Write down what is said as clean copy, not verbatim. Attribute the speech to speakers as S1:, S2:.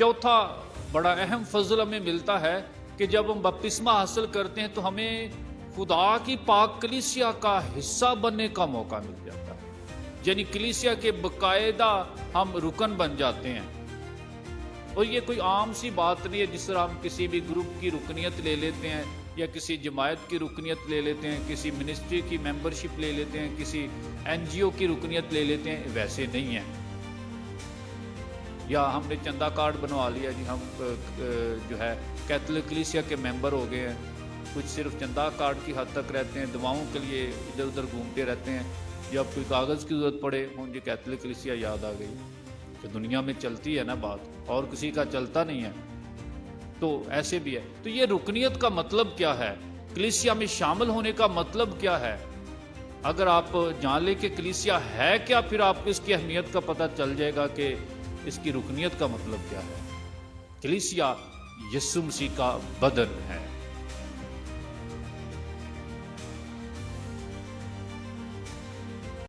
S1: چوتھا بڑا اہم فضل ہمیں ملتا ہے کہ جب ہم بپتسمہ حاصل کرتے ہیں تو ہمیں خدا کی پاک کلیسیا کا حصہ بننے کا موقع مل جاتا ہے، یعنی کلیسیا کے باقاعدہ ہم رکن بن جاتے ہیں۔ اور یہ کوئی عام سی بات نہیں ہے جس طرح ہم کسی بھی گروپ کی رکنیت لے لیتے ہیں یا کسی جماعت کی رکنیت لے لیتے ہیں، کسی منسٹری کی ممبرشپ لے لیتے ہیں، کسی این جی او کی رکنیت لے لیتے ہیں، ویسے نہیں ہے۔ یا ہم نے چندہ کارڈ بنوا لیا جی، ہم جو ہے کیتھولک کلیسیا کے ممبر ہو گئے ہیں، کچھ صرف چندہ کارڈ کی حد تک رہتے ہیں، دعاؤں کے لیے ادھر ادھر گھومتے رہتے ہیں، جب کوئی کاغذ کی ضرورت پڑے مجھے کیتھولک کلیسیا یاد آ گئی کہ دنیا میں چلتی ہے نا بات، اور کسی کا چلتا نہیں ہے، تو ایسے بھی ہے۔ تو یہ رکنیت کا مطلب کیا ہے، کلیسیا میں شامل ہونے کا مطلب کیا ہے؟ اگر آپ جان لیں کہ کلیسیا ہے کیا، پھر آپ کو اس کی اہمیت کا پتہ چل جائے گا کہ اس کی رکنیت کا مطلب کیا ہے۔ کلیسیا یسوع مسیح کا بدن ہے۔